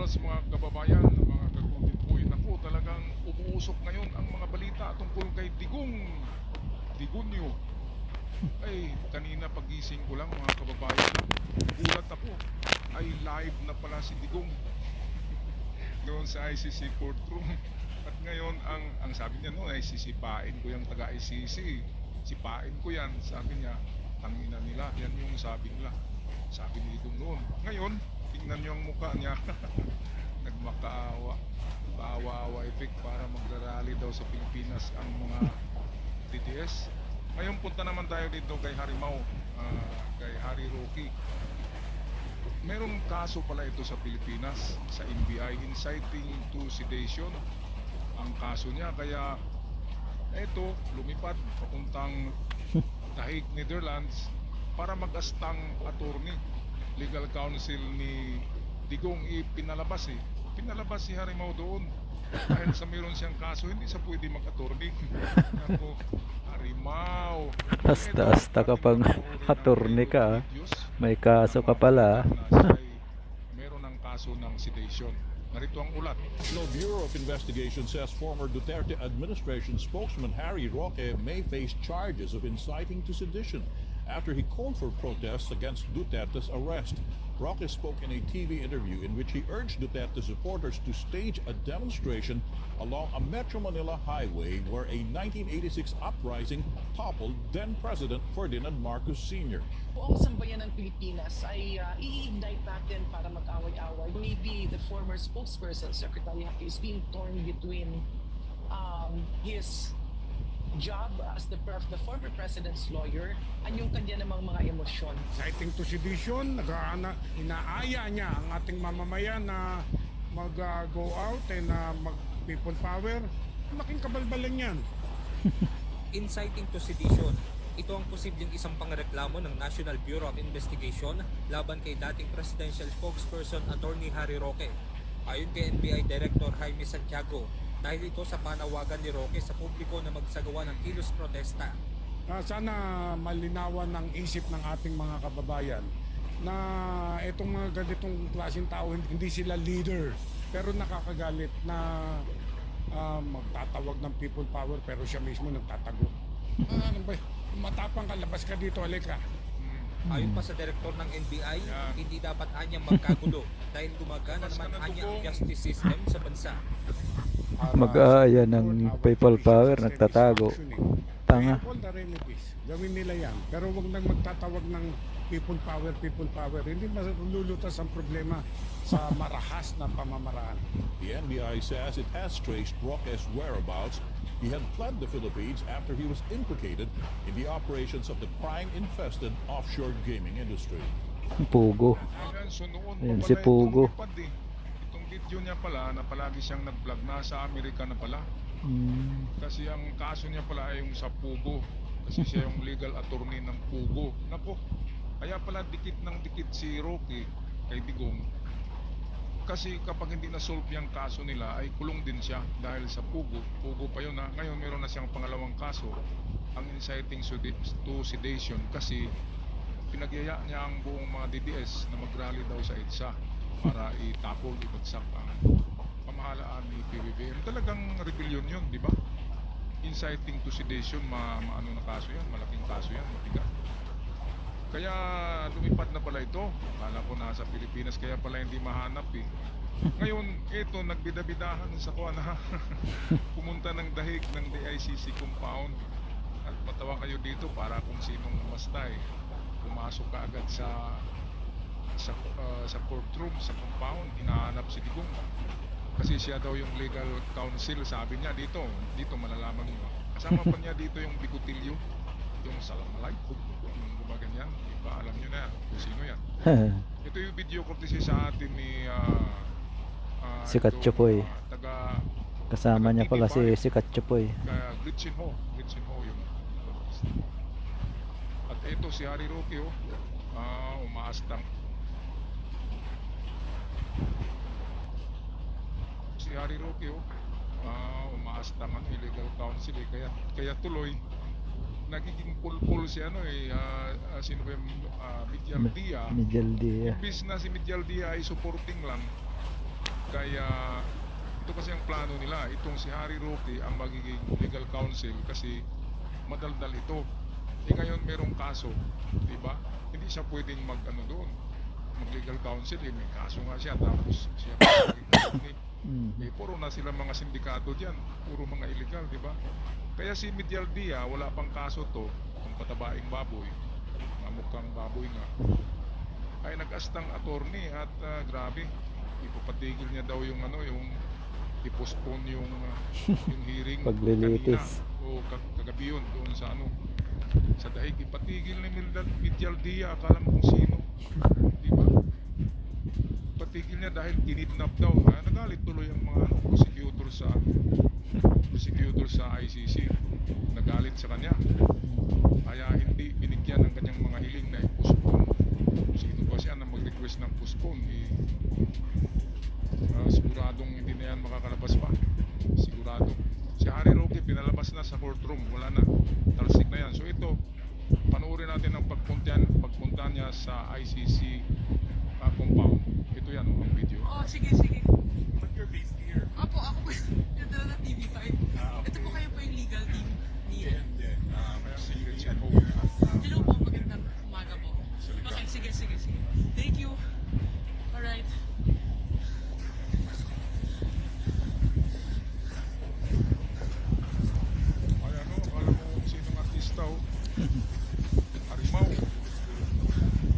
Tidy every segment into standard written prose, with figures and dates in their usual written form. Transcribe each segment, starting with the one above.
buenas mga kababayan, mga kagulin po. Talagang umuusok ngayon ang mga balita tungkol kay Digunyo. Ay, kanina pagising ko lang mga kababayan, gulat ako. Ay, live na pala si Digong doon sa ICC courtroom. At ngayon, ang sabi niya noon ay sisipain ko yung taga-ICC. Sipain ko yan, sabi niya. Tangina nila, yan yung sabi nila. Sabi ni Digong noon. Ngayon, tingnan niyo ang mukha niya. Nagmakaawa. Kaawa-awa effect para magrarally daw sa Pilipinas ang mga DDS. Ngayon punta naman tayo dito kay Harimau, kay Harry Roque. Merong kaso pala ito sa Pilipinas, sa NBI, inciting to sedation ang kaso niya. Kaya ito, lumipad papuntang Dahig, Netherlands para mag-astang attorney. Legal counsel ni Digong pinalabas Pinalabas si Harimau doon dahil sa meron siyang kaso, hindi siya pwede mag-attorney. Ako, Harimau, Asta-asta ka pang attorney ka, may kaso ka pala. Meron ng kaso ng sedation. Narito ang ulat. The Bureau of Investigation says former Duterte administration spokesman Harry Roque may face charges of inciting to sedition after he called for protests against Duterte's arrest. Roque spoke in a TV interview in which he urged Duterte supporters to stage a demonstration along a Metro Manila highway where a 1986 uprising toppled then-President Ferdinand Marcos Sr. Buong sambayan ng Pilipinas ay i-indict natin para mag-away-away. Maybe the former spokesperson, Secretary Happy, is being torn between his job as the former president's lawyer at yung kanya namang mga emosyon. Inciting to sedition, inaaya niya ang ating mamamayan na mag-go out and mag-people power. Malaking kabalbalan yan. Inciting to sedition. Ito ang posibleng isang pangreklamo ng National Bureau of Investigation laban kay dating presidential spokesperson Attorney Harry Roque. Ayon kay NBI Director Jaime Santiago, dahil ito sa panawagan ni Roque sa publiko na magsagawa ng kilos protesta. Sana malinawan ng isip ng ating mga kababayan na itong mga ganitong klaseng tao, hindi sila leader, pero nakakagalit na magtatawag ng people power pero siya mismo nagtatago. Ano ba? Matapang ka, labas ka dito, halika. Ayon pa sa direktor ng NBI, hindi dapat anyang magkagulo dahil gumagana naman anya ang justice system sa bansa. Mag-aaya ng people power, nagtatago. Tanga. All the remedies, gawin nila yan. Pero wag nang magtatawag ng people power. Hindi malulutas ang problema sa marahas na pamamaraan. The NBI says it has traced Roque's whereabouts. He had fled the Philippines after he was implicated in the operations of the crime-infested offshore gaming industry. Pugo. So noon Ayan, pa si pala Pugo. itong lipad Itong video niya pala na palagi siyang nag-vlog, nasa Amerika na pala. Kasi ang kaso niya pala ay yung sa Pugo. Kasi siya yung legal attorney ng Pugo. Nako, kaya pala dikit ng dikit si Roque kay Digong. Kasi kapag hindi na-solve yung kaso nila ay kulong din siya dahil sa Pugo. Pugo pa yun ha. Ngayon meron na siyang pangalawang kaso, ang inciting to sedation, kasi pinagyaya niya ang buong mga DDS na mag-rally daw sa EDSA para itapol, ibagsak ang pamahalaan ni PBBM. Talagang rebellion yun, di ba? Inciting to sedation, maano na kaso yan, malaking kaso yan, mabigat. Kaya lumipad na pala ito. Akala ko nasa Pilipinas, kaya pala hindi mahanap Ngayon, ito, nagbidabidahan sa kuha na pumunta ng Dahig ng DICC compound. At matawa kayo dito para kung sinong basta pumasok ka agad sa courtroom, sa compound, hinahanap si Digong. Kasi siya daw yung legal counsel, sabi niya dito malalaman mo. Kasama pa niya dito yung Bigotilio, yung Salamalaikum, yung gumaganyan. Diba, alam niyo na kung sino yan. Ito yung video courtesy sa atin ni Si Katchopoy. Kasama niya pala si Katchopoy. Gretchen Ho yung at ito si Harry Roque umaastang si Harry Roque umaastang ang illegal counsel kaya tuloy nagiging pulpul si sino ba yung Midyal Dia. Midyal Dia. Imbis na si Midyal Dia ay supporting lang, Kaya ito kasi ang plano nila, itong si Harry Roque ang magiging legal counsel kasi madaldal ito. Ngayon merong kaso, di ba? Hindi siya pwedeng doon, mag legal counsel, may kaso nga siya, tapos siya magiging attorney. Puro na sila mga sindikato dyan, puro mga illegal, di ba? Kaya si Medial Dia, wala pang kaso to, ang patabaing baboy, mukhang baboy nga, ay nag-astang attorney at grabe, ipapatigil niya daw yung i-postpone yung hearing Paglilitis. kanina o kagabi yun doon sa sa dahig, ipatigil ni Medial Dia, akala mo kung sino, di ba? Patigil niya dahil kinidnap daw. Nagalit tuloy ang mga prosecutor sa ICC, nagalit sa kanya, kaya hindi binigyan ng kanyang mga hiling na i-postpone. Sino ba siya na mag-request ng postpone? Siguradong hindi na yan makakalabas pa, sigurado. Si Harry Roque pinalabas na sa courtroom, wala na, talsik na yan. So ito, panoorin natin ang pagpunta niya sa ICC compound. Ito yan ang video. Oh, sige, sige. But you're based here. Opo, ako po yung dala ng TV5. Ito po kayo po yung legal team ni... Hello po, magandang umaga po. Okay, sige, sige, sige. Thank you. Alright. Ay akala mo kung sinong artista Arimaw.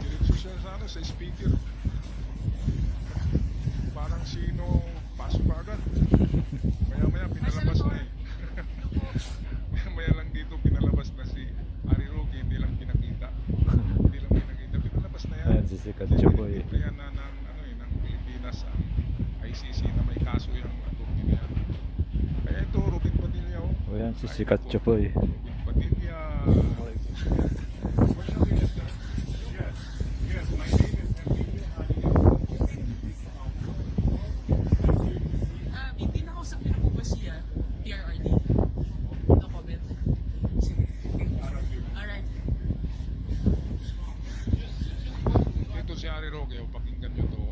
Diretso siya sa speaker. Parang sino, pasok pa agad. Maya pinalabas na eh. Maya lang dito pinalabas na si Harry Roque, hindi lang pinakita. Pinalabas na yan. Ayan, si Sikat Choboy. Kaya na ng Pilipinas ang ICC na may kaso yung attorney na yan. Kaya ito, Robin Padilla. O yan, si Sikat Choboy. Robin Padilla. May pinakausap niyo na po ba siya? PRRD? No comment. Sige. Alright. Ito si Harry Roque, pakinggan nyo to.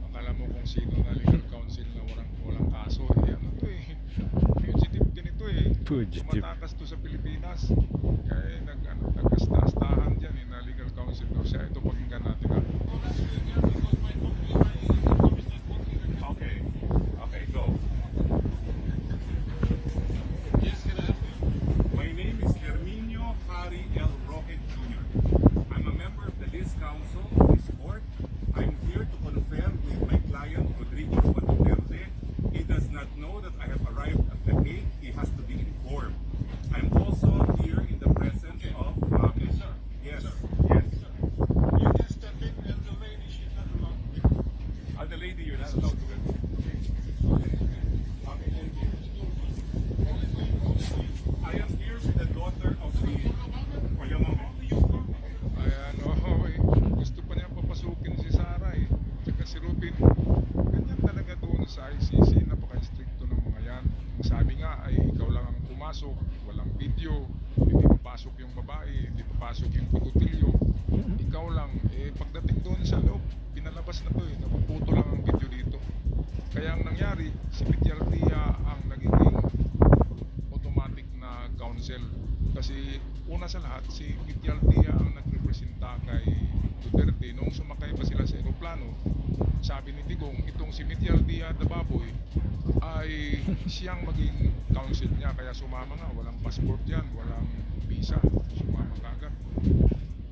Akala mo kung sino na legal counsel na walang kaso. Ano to fugitive ganito Fugitive. Tumatakas to sa Pilipinas. Kaya nag-asta-astahan dyan na legal counsel daw siya. Ito pakinggan natin Okay. Okay, go. My name is Herminio Harry L. Roque Jr. I'm a member of the List Council of this court. I'm here to confer with my client, Rodrigo Duterte. He does not know that I have arrived at the Hague. He has to be informed. I'm also here in the presence of... yes, sir. Yes. Yes. You can step in and the lady, she's not allowed to be. The lady, you're not allowed to go. I am here with the daughter of the... Kuya Mama. Ayan, gusto pa niya papasukin si Sarah tsaka si Rubin. Ganyan talaga doon sa ICC, napaka-stricto ng mga yan. Sabi nga ay ikaw lang ang pumasok, walang video, hindi papasok yung babae, hindi papasok yung patutilyo. Ikaw lang, pagdating doon sa loob, pinalabas na to napaputo lang ang video dito. Kaya ang nangyari, si Medial Dia ang nagiging automatic na counsel. Kasi una sa lahat, si Medial Dia ang nagrepresenta kay Duterte nung sumakay pa sila sa eroplano. Sabi ni Digong, itong si Medial Dia the Baboy ay siyang maging counsel niya, kaya sumama nga, walang passport yan, walang visa, sumama kagad.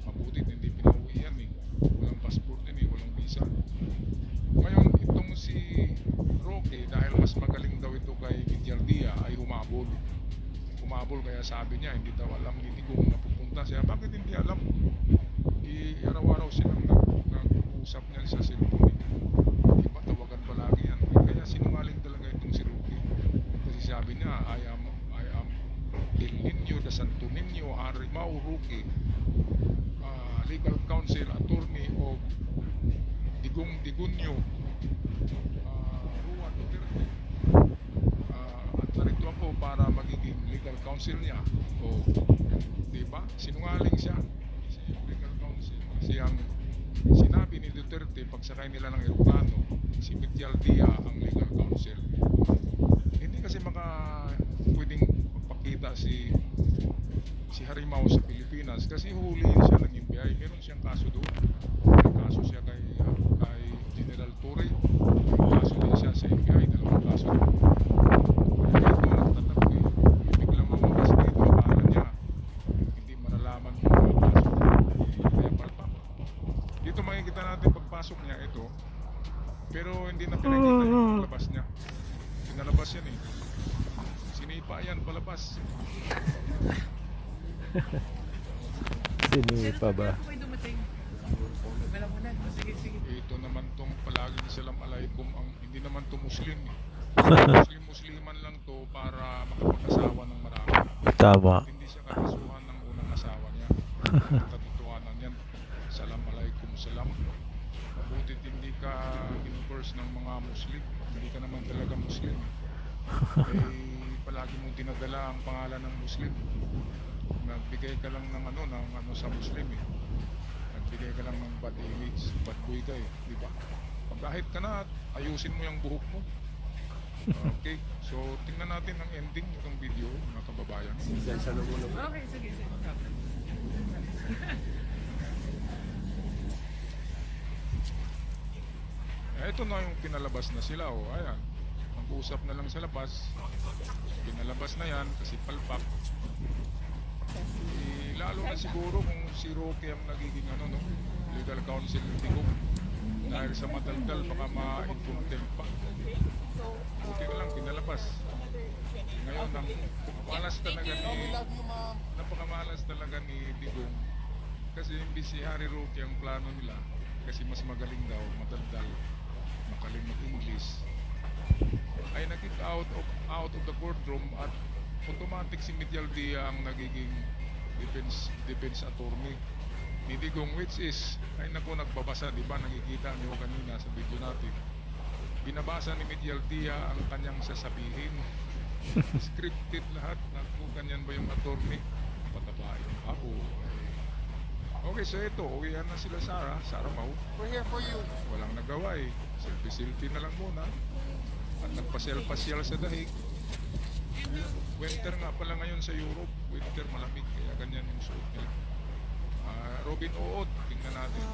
Mabuti hindi pinauwi yan walang passport yan walang visa. Ngayon itong si Roque, dahil mas magaling daw ito kay Medial Dia, ay humabol, kaya sabi niya hindi daw alam ni Digong na pupunta siya. Bakit hindi alam? Araw-araw silang nag-uusap niyan sa cellphone diba, tawagan palagi yan. Kaya sinungaling talaga itong si Roque, kasi sabi niya I am El Niño de Santo Niño Harimau Roque, legal counsel, attorney of Digong Digunyo, Rua Duterte, at narito ako para magiging legal counsel niya. O diba, sinungaling siya, si legal counsel, kasi ang sinabi ni Duterte pagsakay nila ng eroplano, si Miguel Dia ang legal counsel. Hindi kasi pwedeng magpakita si Harimau sa Pilipinas kasi huhulihin siya ng NBI. Meron siyang kaso doon. May kaso siya kay General Torre. May kaso din siya sa NBI. Dalawang kaso doon. Kaya ito nagtatanong ibig lang mamabas dito ang pangalan niya. Hindi malalaman kung ano ang kaso niya. Kaya palpak. Dito makikita natin pagpasok niya ito. Pero hindi na pinakita yung paglabas niya. Pinalabas yan eh. Sinipa yan palabas. Sino pa ba? Ako ay dumating. Wala mo na. Sige, sige. Ito naman tong palaging salam alaikum ang hindi naman to Muslim eh. Musliman lang to para makapag-asawa ng marami. Tama. Hindi siya kakasuhan ng unang asawa niya. Katotohanan yan. Salam alaikum salam. Mabutit hindi ka in-curse ng mga Muslim. Hindi ka naman talaga Muslim. Palagi mong tinadala ang pangalan ng Muslim. Nagbigay ka lang ng ano sa Muslim eh. Nagbigay ka lang ng bad image, bad boy ka eh, di ba? Pagkahit ka na at ayusin mo yung buhok mo. Okay, so tingnan natin ang ending ng video, mga kababayan. Okay, sige, sige. Ito na yung pinalabas na sila, oh, ayan. Mag-usap na lang sa labas. Pinalabas na yan kasi palpak. Lalo na siguro kung si Roque ang nagiging legal counsel ng Digong. Dahil sa madaldal baka ma-incontent pa. Buti na lang pinalabas. Ngayon napakamalas talaga ni Digong. Kasi imbis si Harry Roque ang plano nila, kasi mas magaling daw, madaldal, makaling mag-English, ay nag-get out of the courtroom at automatic si Miguel Dia ang nagiging defense attorney ni Digong, which is ay nagbabasa, di ba, nakikita niyo kanina sa video natin, binabasa ni Miguel Dia ang kanyang sasabihin. Scripted lahat. Kung ganyan ba yung attorney, patabain ako. Okay, so ito, uwihan na sila Sarah Mau. We're here for you. Walang nagawa eh. Selfie na lang muna. At nagpasyal-pasyal sa dahig. Winter nga pala ngayon sa Europe. Winter, malamig. Kaya ganyan yung suot nila. Robin Ood, tingnan natin.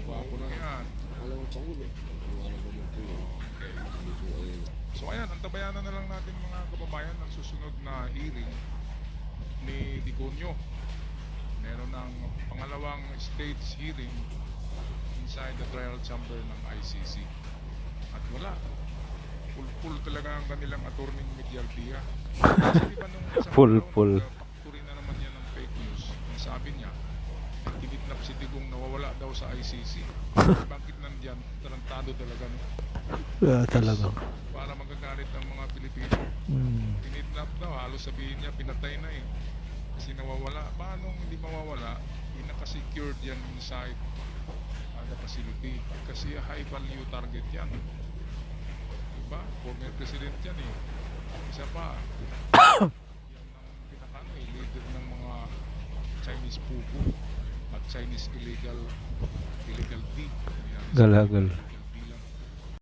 Gwapo lang yan. Okay. So ayan, antabayanan na lang natin mga kababayan ang susunod na hearing ni Digonio. Meron ng pangalawang stage hearing inside the trial chamber ng ICC. At wala. Full talaga ang kanilang attorney Miguel Dia. Kasi di ba nung isang Full. Factory na naman yan ng fake news. Sabi niya, tinitnap si Digong nawawala daw sa ICC. Bakit nandyan? Tarantado talaga, no? Talaga. Para magagalit ang mga Pilipino. Tinitnap daw, halos sabihin niya pinatay na eh. Kasi nawawala. Paano hindi mawawala? Naka-secured yan inside the facility. Kasi high value target yan. Diba? Former president yan eh. Isa pa, yan ang leader ng mga Chinese pupo at Chinese illegal D. Yan, Galagal.